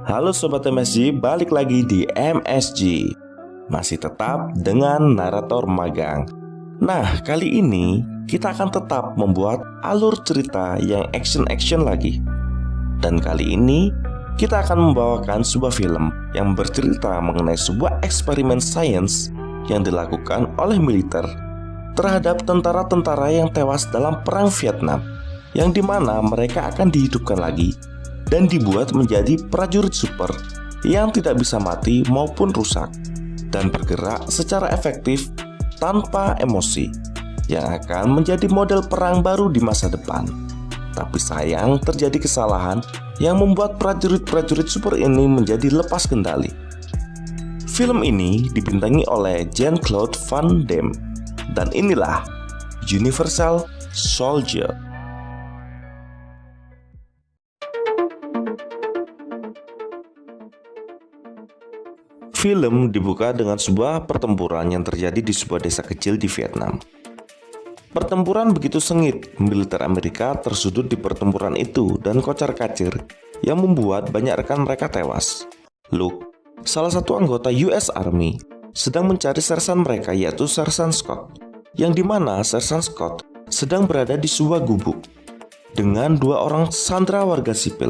Halo Sobat MSG, balik lagi di MSG. Masih tetap dengan narator magang. Nah, kali ini kita akan tetap membuat alur cerita yang action-action lagi. Dan kali ini kita akan membawakan sebuah film yang bercerita mengenai sebuah eksperimen sains yang dilakukan oleh militer terhadap tentara-tentara yang tewas dalam Perang Vietnam, yang dimana mereka akan dihidupkan lagi dan dibuat menjadi prajurit super yang tidak bisa mati maupun rusak dan bergerak secara efektif tanpa emosi, yang akan menjadi model perang baru di masa depan. Tapi sayang, terjadi kesalahan yang membuat prajurit-prajurit super ini menjadi lepas kendali. Film ini dibintangi oleh Jean-Claude Van Damme, dan inilah Universal Soldier. Film dibuka dengan sebuah pertempuran yang terjadi di sebuah desa kecil di Vietnam. Pertempuran begitu sengit, militer Amerika tersudut di pertempuran itu dan kocar-kacir yang membuat banyak rekan mereka tewas. Luke, salah satu anggota US Army, sedang mencari sersan mereka, yaitu Sersan Scott, yang dimana Sersan Scott sedang berada di sebuah gubuk dengan dua orang sandera warga sipil.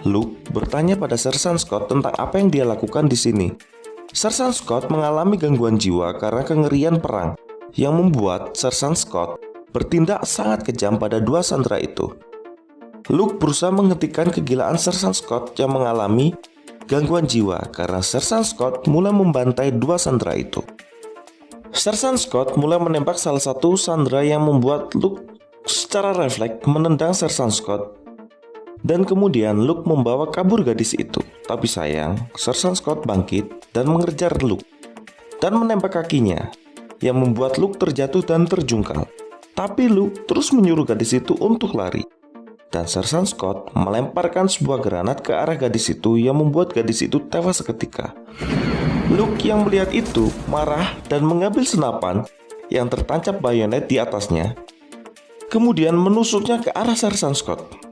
Luke bertanya pada Sersan Scott tentang apa yang dia lakukan di sini. Sersan Scott mengalami gangguan jiwa karena kengerian perang, yang membuat Sersan Scott bertindak sangat kejam pada dua sandera itu. Luke berusaha menghentikan kegilaan Sersan Scott yang mengalami gangguan jiwa karena Sersan Scott mulai membantai dua sandera itu. Sersan Scott mulai menembak salah satu sandera yang membuat Luke secara refleks menendang Sersan Scott, dan kemudian Luke membawa kabur gadis itu. Tapi sayang, Sersan Scott bangkit dan mengejar Luke dan menembak kakinya, yang membuat Luke terjatuh dan terjungkal. Tapi Luke terus menyuruh gadis itu untuk lari, dan Sersan Scott melemparkan sebuah granat ke arah gadis itu yang membuat gadis itu tewas seketika. Luke yang melihat itu marah dan mengambil senapan yang tertancap bayonet di atasnya, kemudian menusuknya ke arah Sersan Scott.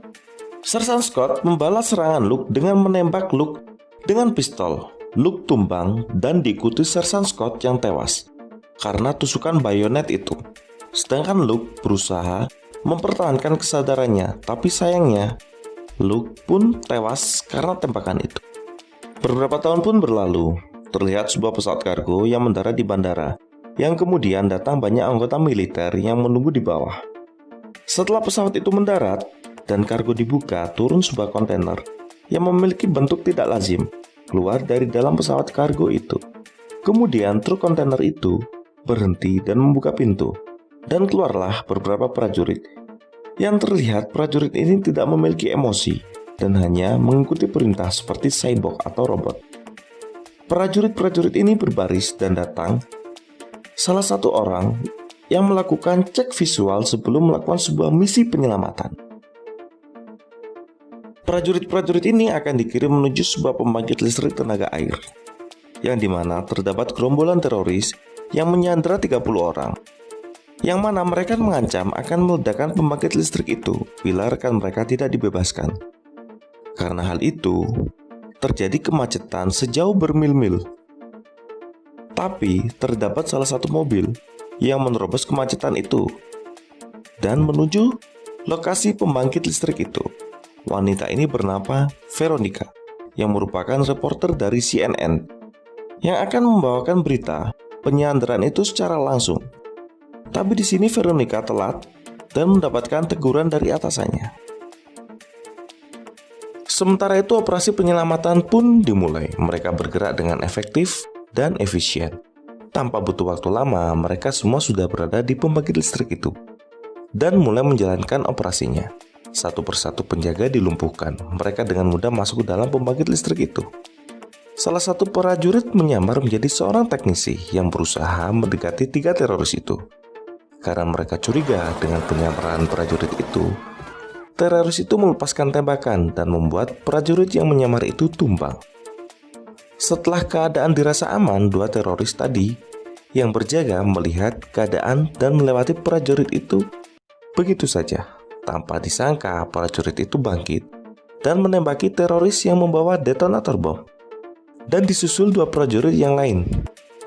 Sersan Scott membalas serangan Luke dengan menembak Luke dengan pistol. Luke tumbang dan diikuti Sersan Scott yang tewas karena tusukan bayonet itu. Sedangkan Luke berusaha mempertahankan kesadarannya, tapi sayangnya Luke pun tewas karena tembakan itu. Beberapa tahun pun berlalu. Terlihat sebuah pesawat kargo yang mendarat di bandara, yang kemudian datang banyak anggota militer yang menunggu di bawah. Setelah pesawat itu mendarat dan kargo dibuka, turun sebuah kontainer yang memiliki bentuk tidak lazim keluar dari dalam pesawat kargo itu. Kemudian truk kontainer itu berhenti dan membuka pintu, dan keluarlah beberapa prajurit. Yang terlihat prajurit ini tidak memiliki emosi dan hanya mengikuti perintah seperti cyborg atau robot. Prajurit-prajurit ini berbaris dan datang salah satu orang yang melakukan cek visual sebelum melakukan sebuah misi penyelamatan. Prajurit-prajurit ini akan dikirim menuju sebuah pembangkit listrik tenaga air, yang dimana terdapat gerombolan teroris yang menyandera 30 orang, yang mana mereka mengancam akan meledakkan pembangkit listrik itu bila rekan mereka tidak dibebaskan. Karena hal itu, terjadi kemacetan sejauh bermil-mil. Tapi terdapat salah satu mobil yang menerobos kemacetan itu dan menuju lokasi pembangkit listrik itu. Wanita ini bernama Veronica, yang merupakan reporter dari CNN, yang akan membawakan berita penyanderaan itu secara langsung. Tapi di sini Veronica telat dan mendapatkan teguran dari atasannya. Sementara itu operasi penyelamatan pun dimulai. Mereka bergerak dengan efektif dan efisien. Tanpa butuh waktu lama, mereka semua sudah berada di pembangkit listrik itu dan mulai menjalankan operasinya. Satu persatu penjaga dilumpuhkan. Mereka dengan mudah masuk ke dalam pembangkit listrik itu. Salah satu prajurit menyamar menjadi seorang teknisi yang berusaha mendekati 3 teroris itu. Karena mereka curiga dengan penyamaran prajurit itu, teroris itu melepaskan tembakan dan membuat prajurit yang menyamar itu tumbang. Setelah keadaan dirasa aman, 2 teroris tadi yang berjaga melihat keadaan dan melewati prajurit itu begitu saja. Tanpa disangka, prajurit itu bangkit dan menembaki teroris yang membawa detonator bom. Dan disusul 2 prajurit yang lain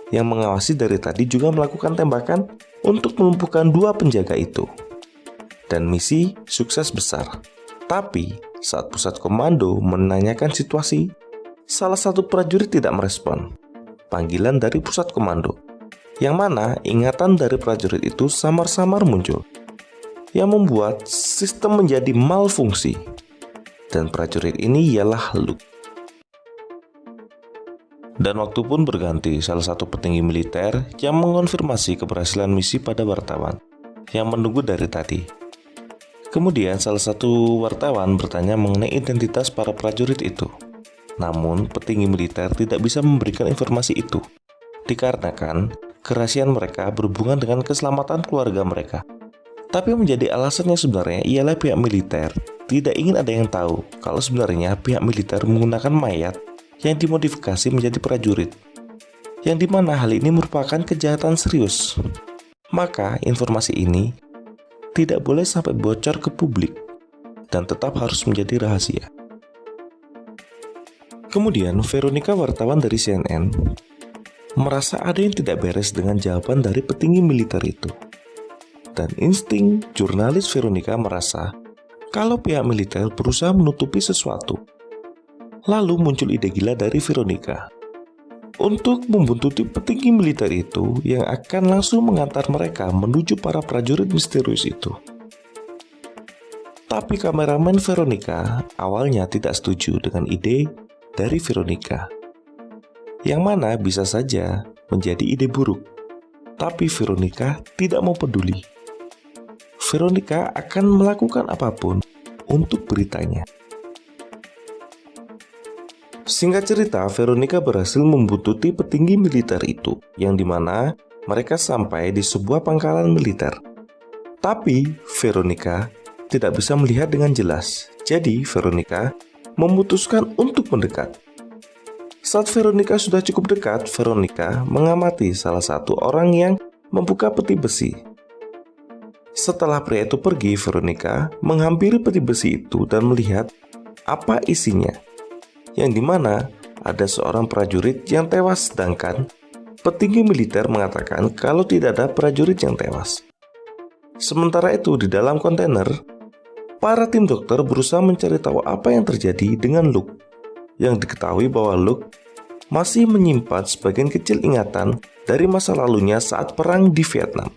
yang mengawasi dari tadi juga melakukan tembakan untuk melumpuhkan 2 penjaga itu. Dan misi sukses besar. Tapi saat pusat komando menanyakan situasi, salah satu prajurit tidak merespon panggilan dari pusat komando, yang mana ingatan dari prajurit itu samar-samar muncul, yang membuat sistem menjadi malfungsi. Dan prajurit ini ialah Luke. Dan waktu pun berganti, salah satu petinggi militer yang mengonfirmasi keberhasilan misi pada wartawan yang menunggu dari tadi. Kemudian salah satu wartawan bertanya mengenai identitas para prajurit itu. Namun petinggi militer tidak bisa memberikan informasi itu, dikarenakan kerahasiaan mereka berhubungan dengan keselamatan keluarga mereka. Tapi menjadi alasannya sebenarnya ialah pihak militer tidak ingin ada yang tahu kalau sebenarnya pihak militer menggunakan mayat yang dimodifikasi menjadi prajurit, yang dimana hal ini merupakan kejahatan serius. Maka informasi ini tidak boleh sampai bocor ke publik dan tetap harus menjadi rahasia. Kemudian Veronica, wartawan dari CNN, merasa ada yang tidak beres dengan jawaban dari petinggi militer itu. Dan insting jurnalis Veronica merasa kalau pihak militer berusaha menutupi sesuatu. Lalu muncul ide gila dari Veronica untuk membuntuti petinggi militer itu yang akan langsung mengantar mereka menuju para prajurit misterius itu. Tapi kameramen Veronica awalnya tidak setuju dengan ide dari Veronica, yang mana bisa saja menjadi ide buruk. Tapi Veronica tidak mau peduli. Veronica akan melakukan apapun untuk beritanya. Singkat cerita, Veronica berhasil membuntuti petinggi militer itu, yang dimana mereka sampai di sebuah pangkalan militer. Tapi Veronica tidak bisa melihat dengan jelas, jadi Veronica memutuskan untuk mendekat. Saat Veronica sudah cukup dekat, Veronica mengamati salah satu orang yang membuka peti besi. Setelah pria itu pergi, Veronica menghampiri peti besi itu dan melihat apa isinya, yang dimana ada seorang prajurit yang tewas, sedangkan petinggi militer mengatakan kalau tidak ada prajurit yang tewas. Sementara itu di dalam kontainer, para tim dokter berusaha mencari tahu apa yang terjadi dengan Luke, yang diketahui bahwa Luke masih menyimpan sebagian kecil ingatan dari masa lalunya saat perang di Vietnam.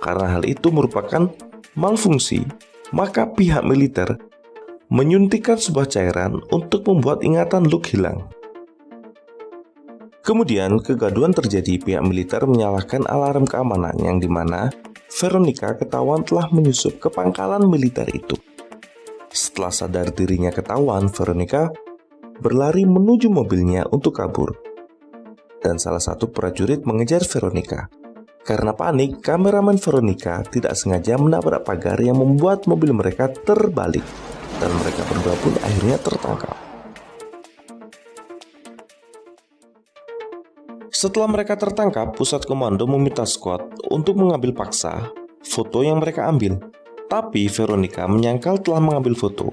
Karena hal itu merupakan malfungsi, maka pihak militer menyuntikkan sebuah cairan untuk membuat ingatan Luke hilang. Kemudian kegaduhan terjadi, pihak militer menyalakan alarm keamanan, yang dimana Veronica ketahuan telah menyusup ke pangkalan militer itu. Setelah sadar dirinya ketahuan, Veronica berlari menuju mobilnya untuk kabur. Dan salah satu prajurit mengejar Veronica. Karena panik, kameramen Veronica tidak sengaja menabrak pagar yang membuat mobil mereka terbalik. Dan mereka berdua pun akhirnya tertangkap. Setelah mereka tertangkap, pusat komando meminta Scott untuk mengambil paksa foto yang mereka ambil. Tapi Veronica menyangkal telah mengambil foto.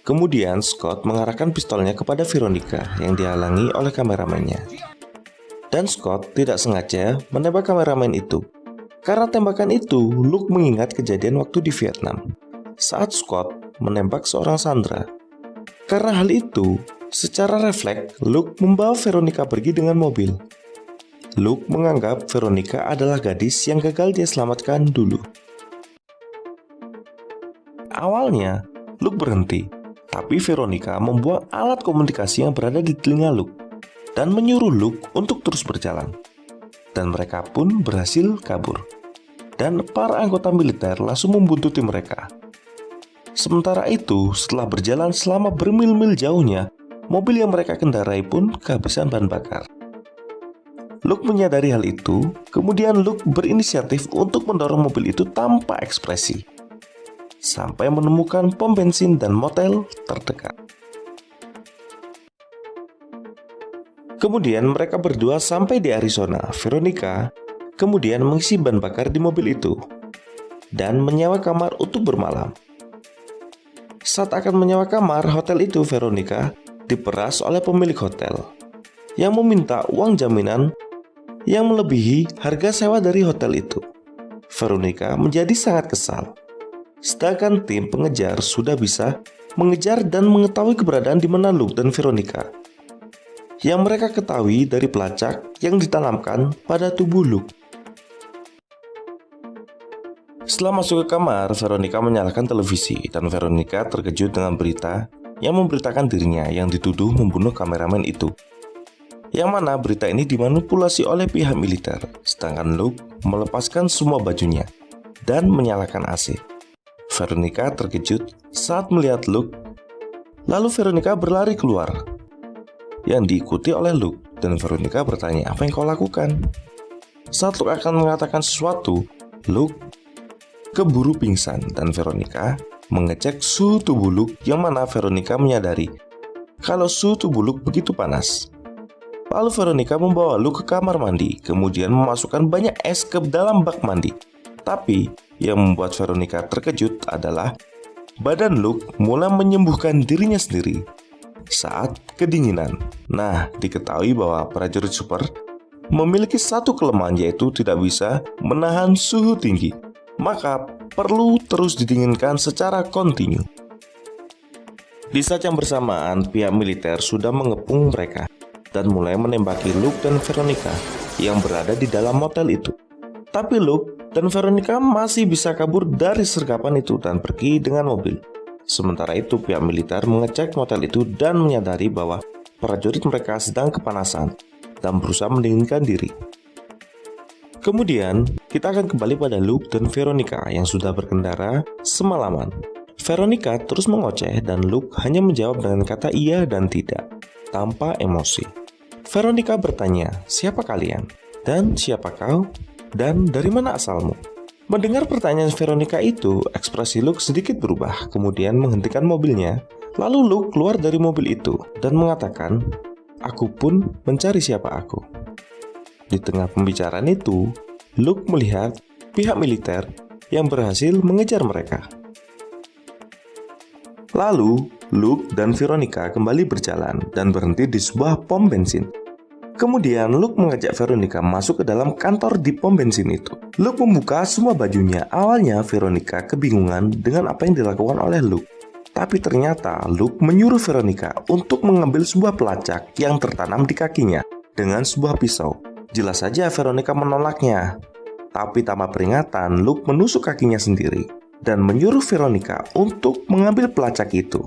Kemudian Scott mengarahkan pistolnya kepada Veronica yang dihalangi oleh kameramennya. Dan Scott tidak sengaja menembak kameramen itu. Karena tembakan itu, Luke mengingat kejadian waktu di Vietnam saat Scott menembak seorang sandera. Karena hal itu, secara refleks, Luke membawa Veronica pergi dengan mobil. Luke menganggap Veronica adalah gadis yang gagal dia selamatkan dulu. Awalnya, Luke berhenti, tapi Veronica membuang alat komunikasi yang berada di telinga Luke dan menyuruh Luke untuk terus berjalan. Dan mereka pun berhasil kabur. Dan para anggota militer langsung membuntuti mereka. Sementara itu, setelah berjalan selama bermil-mil jauhnya, mobil yang mereka kendarai pun kehabisan bahan bakar. Luke menyadari hal itu, kemudian Luke berinisiatif untuk mendorong mobil itu tanpa ekspresi, sampai menemukan pom bensin dan motel terdekat. Kemudian mereka berdua sampai di Arizona. Veronica kemudian mengisi bahan bakar di mobil itu, dan menyewa kamar untuk bermalam. Saat akan menyewa kamar hotel itu, Veronica diperas oleh pemilik hotel yang meminta uang jaminan yang melebihi harga sewa dari hotel itu. Veronica menjadi sangat kesal. Sedangkan tim pengejar sudah bisa mengejar dan mengetahui keberadaan di mana Luke dan Veronica, yang mereka ketahui dari pelacak yang ditanamkan pada tubuh Luke. Setelah masuk ke kamar, Veronica menyalakan televisi dan Veronica terkejut dengan berita yang memberitakan dirinya yang dituduh membunuh kameramen itu. Yang mana berita ini dimanipulasi oleh pihak militer, sedangkan Luke melepaskan semua bajunya dan menyalakan AC. Veronica terkejut saat melihat Luke. Lalu Veronica berlari keluar, yang diikuti oleh Luke, dan Veronica bertanya, "Apa yang kau lakukan?" Saat Luke akan mengatakan sesuatu, Luke keburu pingsan dan Veronica mengecek suhu tubuh Luke, yang mana Veronica menyadari kalau suhu tubuh Luke begitu panas. Lalu Veronica membawa Luke ke kamar mandi, kemudian memasukkan banyak es ke dalam bak mandi. Tapi yang membuat Veronica terkejut adalah badan Luke mulai menyembuhkan dirinya sendiri saat kedinginan. Nah, diketahui bahwa prajurit super memiliki satu kelemahan, yaitu tidak bisa menahan suhu tinggi, maka perlu terus didinginkan secara kontinu. Di saat yang bersamaan, pihak militer sudah mengepung mereka dan mulai menembaki Luke dan Veronica yang berada di dalam motel itu. Tapi Luke dan Veronica masih bisa kabur dari sergapan itu dan pergi dengan mobil. Sementara itu, pihak militer mengecek motel itu dan menyadari bahwa prajurit mereka sedang kepanasan dan berusaha mendinginkan diri. Kemudian, kita akan kembali pada Luke dan Veronica yang sudah berkendara semalaman. Veronica terus mengoceh dan Luke hanya menjawab dengan kata iya dan tidak, tanpa emosi. Veronica bertanya, "Siapa kalian? Dan siapa kau? Dan dari mana asalmu?" Mendengar pertanyaan Veronica itu, ekspresi Luke sedikit berubah, kemudian menghentikan mobilnya. Lalu Luke keluar dari mobil itu dan mengatakan, "Aku pun mencari siapa aku." Di tengah pembicaraan itu, Luke melihat pihak militer yang berhasil mengejar mereka. Lalu, Luke dan Veronica kembali berjalan dan berhenti di sebuah pom bensin. Kemudian Luke mengajak Veronica masuk ke dalam kantor di pom bensin itu. Luke membuka semua bajunya. Awalnya Veronica kebingungan dengan apa yang dilakukan oleh Luke. Tapi ternyata Luke menyuruh Veronica untuk mengambil sebuah pelacak yang tertanam di kakinya dengan sebuah pisau. Jelas saja Veronica menolaknya. Tapi tanpa peringatan, Luke menusuk kakinya sendiri dan menyuruh Veronica untuk mengambil pelacak itu.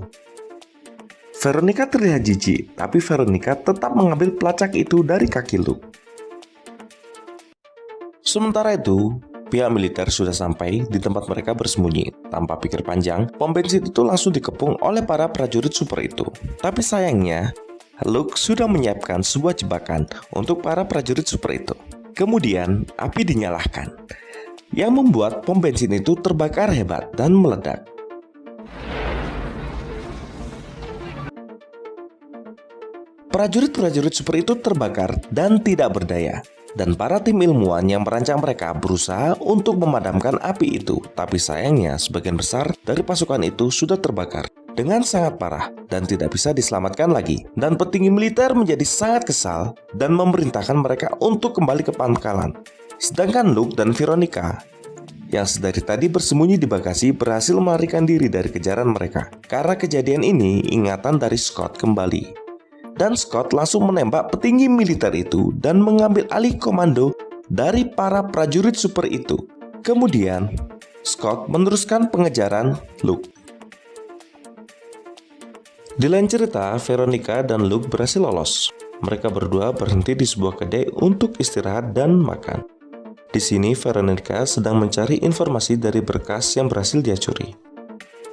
Veronica terlihat jijik, tapi Veronica tetap mengambil pelacak itu dari kaki Luke. Sementara itu, pihak militer sudah sampai di tempat mereka bersembunyi. Tanpa pikir panjang, pom bensin itu langsung dikepung oleh para prajurit super itu. Tapi sayangnya, Luke sudah menyiapkan sebuah jebakan untuk para prajurit super itu. Kemudian, api dinyalakan, yang membuat pom bensin itu terbakar hebat dan meledak. Prajurit-prajurit super itu terbakar dan tidak berdaya. Dan para tim ilmuwan yang merancang mereka berusaha untuk memadamkan api itu. Tapi sayangnya sebagian besar dari pasukan itu sudah terbakar dengan sangat parah dan tidak bisa diselamatkan lagi. Dan petinggi militer menjadi sangat kesal dan memerintahkan mereka untuk kembali ke pangkalan. Sedangkan Luke dan Veronica yang sedari tadi bersembunyi di bagasi berhasil melarikan diri dari kejaran mereka. Karena kejadian ini, ingatan dari Scott kembali. Dan Scott langsung menembak petinggi militer itu dan mengambil alih komando dari para prajurit super itu. Kemudian, Scott meneruskan pengejaran Luke. Di lain cerita, Veronica dan Luke berhasil lolos. Mereka berdua berhenti di sebuah kedai untuk istirahat dan makan. Di sini, Veronica sedang mencari informasi dari berkas yang berhasil dia curi.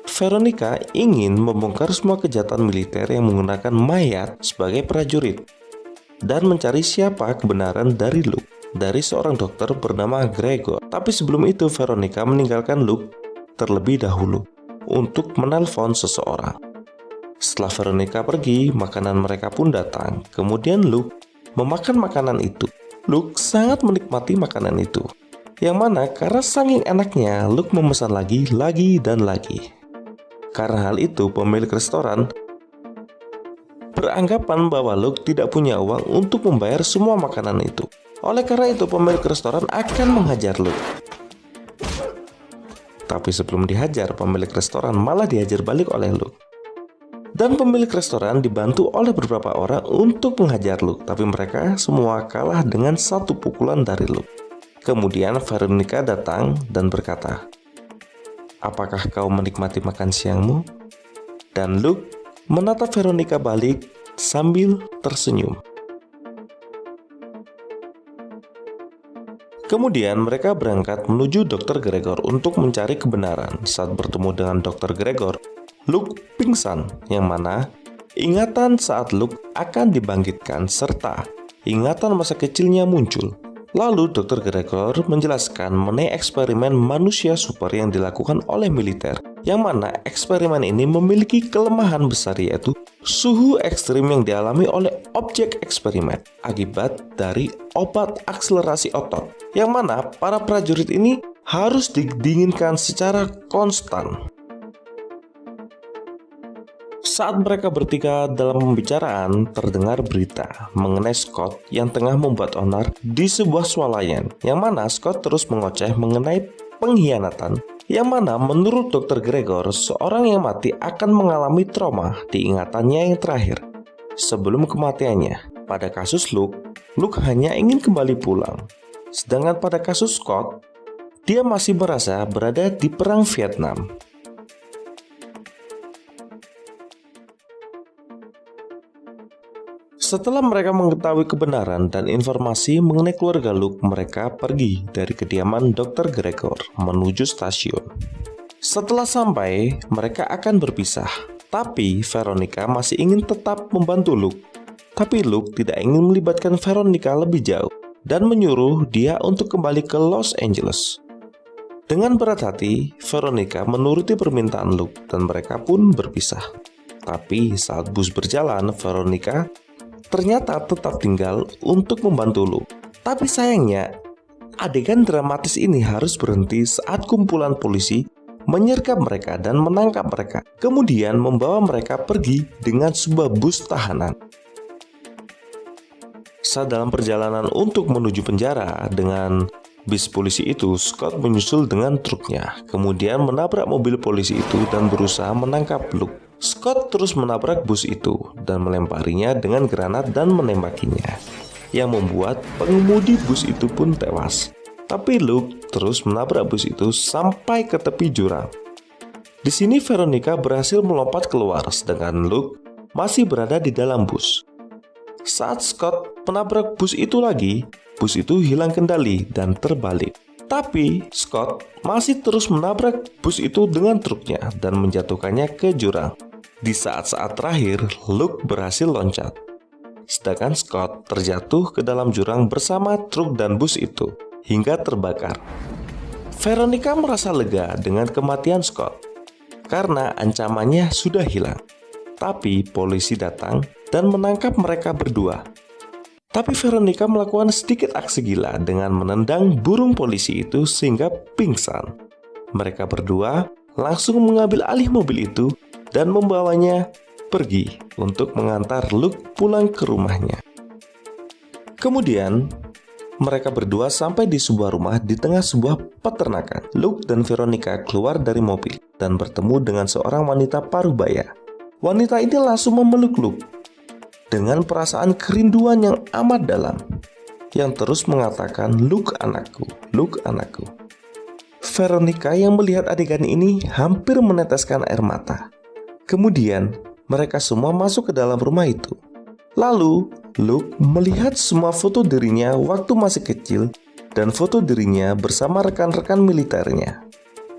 Veronica ingin membongkar semua kejahatan militer yang menggunakan mayat sebagai prajurit dan mencari siapa kebenaran dari Luke dari seorang dokter bernama Gregor. Tapi sebelum itu Veronica meninggalkan Luke terlebih dahulu untuk menelpon seseorang. Setelah Veronica pergi, makanan mereka pun datang. Kemudian Luke memakan makanan itu. Luke sangat menikmati makanan itu, yang mana karena saking enaknya Luke memesan lagi dan lagi. Karena hal itu, pemilik restoran beranggapan bahwa Luke tidak punya uang untuk membayar semua makanan itu. Oleh karena itu, pemilik restoran akan menghajar Luke. Tapi sebelum dihajar, pemilik restoran malah dihajar balik oleh Luke. Dan pemilik restoran dibantu oleh beberapa orang untuk menghajar Luke, tapi mereka semua kalah dengan satu pukulan dari Luke. Kemudian Veronica datang dan berkata, "Apakah kau menikmati makan siangmu?" Dan Luke menatap Veronica balik sambil tersenyum. Kemudian mereka berangkat menuju Dr. Gregor untuk mencari kebenaran. Saat bertemu dengan Dr. Gregor, Luke pingsan, yang mana ingatan saat Luke akan dibangkitkan serta ingatan masa kecilnya muncul. Lalu Dr. Gregor menjelaskan mengenai eksperimen manusia super yang dilakukan oleh militer, yang mana eksperimen ini memiliki kelemahan besar, yaitu suhu ekstrim yang dialami oleh objek eksperimen akibat dari obat akselerasi otot, yang mana para prajurit ini harus didinginkan secara konstan. Saat mereka bertiga dalam pembicaraan, terdengar berita mengenai Scott yang tengah membuat onar di sebuah swalayan, yang mana Scott terus mengoceh mengenai pengkhianatan, yang mana menurut Dr. Gregor, seorang yang mati akan mengalami trauma di ingatannya yang terakhir sebelum kematiannya. Pada kasus Luke hanya ingin kembali pulang. Sedangkan pada kasus Scott, dia masih merasa berada di perang Vietnam. Setelah mereka mengetahui kebenaran dan informasi mengenai keluarga Luke, mereka pergi dari kediaman Dr. Gregor menuju stasiun. Setelah sampai, mereka akan berpisah. Tapi Veronica masih ingin tetap membantu Luke. Tapi Luke tidak ingin melibatkan Veronica lebih jauh dan menyuruh dia untuk kembali ke Los Angeles. Dengan berat hati, Veronica menuruti permintaan Luke dan mereka pun berpisah. Tapi saat bus berjalan, Veronica ternyata tetap tinggal untuk membantu Luke. Tapi sayangnya, adegan dramatis ini harus berhenti saat kumpulan polisi menyergap mereka dan menangkap mereka, kemudian membawa mereka pergi dengan sebuah bus tahanan. Saat dalam perjalanan untuk menuju penjara dengan bis polisi itu, Scott menyusul dengan truknya, kemudian menabrak mobil polisi itu dan berusaha menangkap Luke. Scott terus menabrak bus itu dan melemparinya dengan granat dan menembakinya, yang membuat pengemudi bus itu pun tewas. Tapi Luke terus menabrak bus itu sampai ke tepi jurang. Di sini Veronica berhasil melompat keluar, sedangkan Luke masih berada di dalam bus. Saat Scott menabrak bus itu lagi, bus itu hilang kendali dan terbalik. Tapi Scott masih terus menabrak bus itu dengan truknya dan menjatuhkannya ke jurang. Di saat-saat terakhir, Luke berhasil loncat, sedangkan Scott terjatuh ke dalam jurang bersama truk dan bus itu hingga terbakar. Veronica merasa lega dengan kematian Scott karena ancamannya sudah hilang. Tapi polisi datang dan menangkap mereka berdua. Tapi Veronica melakukan sedikit aksi gila dengan menendang burung polisi itu sehingga pingsan. Mereka berdua langsung mengambil alih mobil itu dan membawanya pergi untuk mengantar Luke pulang ke rumahnya. Kemudian, mereka berdua sampai di sebuah rumah di tengah sebuah peternakan. Luke dan Veronica keluar dari mobil dan bertemu dengan seorang wanita parubaya. Wanita ini langsung memeluk Luke dengan perasaan kerinduan yang amat dalam, yang terus mengatakan, "Luke anakku, Luke anakku." Veronica yang melihat adegan ini hampir meneteskan air mata. Kemudian mereka semua masuk ke dalam rumah itu. Lalu Luke melihat semua foto dirinya waktu masih kecil dan foto dirinya bersama rekan-rekan militernya.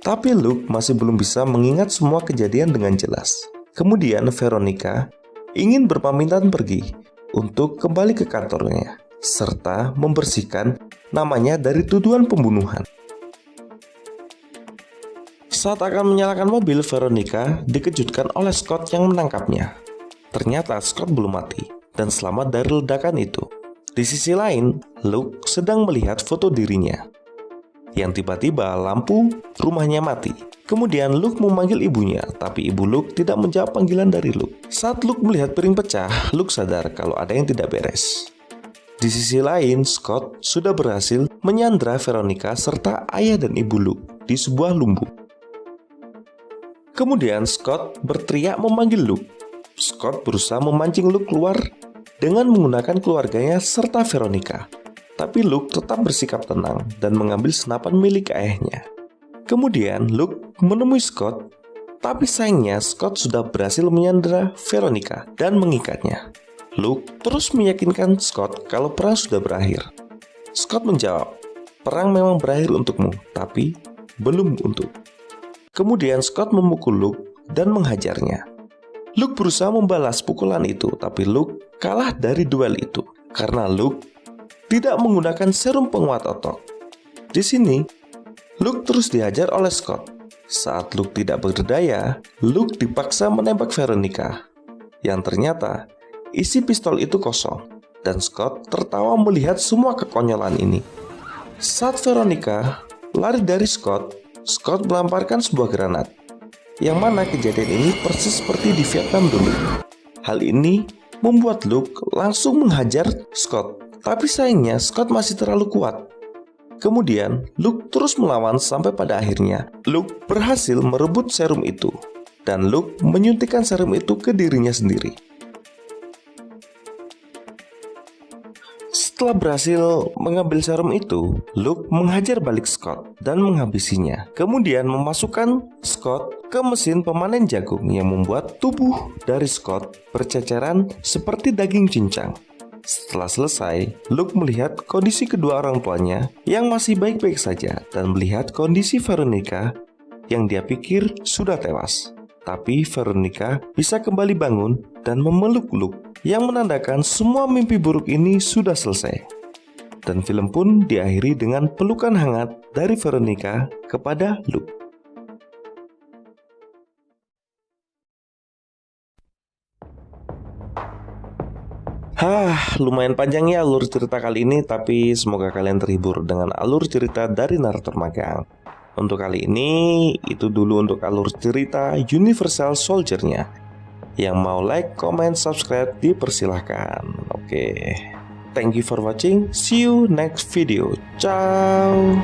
Tapi Luke masih belum bisa mengingat semua kejadian dengan jelas. Kemudian Veronica ingin berpamitan pergi untuk kembali ke kantornya serta membersihkan namanya dari tuduhan pembunuhan. Saat akan menyalakan mobil, Veronica dikejutkan oleh Scott yang menangkapnya. Ternyata Scott belum mati dan selamat dari ledakan itu. Di sisi lain, Luke sedang melihat foto dirinya yang tiba-tiba lampu rumahnya mati. Kemudian Luke memanggil ibunya, tapi ibu Luke tidak menjawab panggilan dari Luke. Saat Luke melihat piring pecah, Luke sadar kalau ada yang tidak beres. Di sisi lain, Scott sudah berhasil menyandra Veronica serta ayah dan ibu Luke di sebuah lumbung. Kemudian Scott berteriak memanggil Luke. Scott berusaha memancing Luke keluar dengan menggunakan keluarganya serta Veronica. Tapi Luke tetap bersikap tenang dan mengambil senapan milik ayahnya. Kemudian Luke menemui Scott, tapi sayangnya Scott sudah berhasil menyandra Veronica dan mengikatnya. Luke terus meyakinkan Scott kalau perang sudah berakhir. Scott menjawab, "Perang memang berakhir untukmu, tapi belum untuk." Kemudian Scott memukul Luke dan menghajarnya. Luke berusaha membalas pukulan itu, tapi Luke kalah dari duel itu karena Luke tidak menggunakan serum penguat otot. Di sini, Luke terus dihajar oleh Scott. Saat Luke tidak berdaya, Luke dipaksa menembak Veronica, yang ternyata isi pistol itu kosong, dan Scott tertawa melihat semua kekonyolan ini. Saat Veronica lari dari Scott, Scott melemparkan sebuah granat, yang mana kejadian ini persis seperti di Vietnam dulu. Hal ini membuat Luke langsung menghajar Scott, tapi sayangnya Scott masih terlalu kuat. Kemudian Luke terus melawan sampai pada akhirnya Luke berhasil merebut serum itu, dan Luke menyuntikkan serum itu ke dirinya sendiri. Setelah berhasil mengambil serum itu, Luke menghajar balik Scott dan menghabisinya. Kemudian memasukkan Scott ke mesin pemanen jagung yang membuat tubuh dari Scott berceceran seperti daging cincang. Setelah selesai, Luke melihat kondisi kedua orang tuanya yang masih baik-baik saja dan melihat kondisi Veronica yang dia pikir sudah tewas. Tapi Veronica bisa kembali bangun dan memeluk Luke, yang menandakan semua mimpi buruk ini sudah selesai. Dan film pun diakhiri dengan pelukan hangat dari Veronica kepada Luke. Lumayan panjang ya alur cerita kali ini, tapi semoga kalian terhibur dengan alur cerita dari narator magang. Untuk kali ini, itu dulu untuk alur cerita Universal Soldier-nya. Yang mau like, comment, subscribe, dipersilahkan. Oke. Thank you for watching. See you next video. Ciao.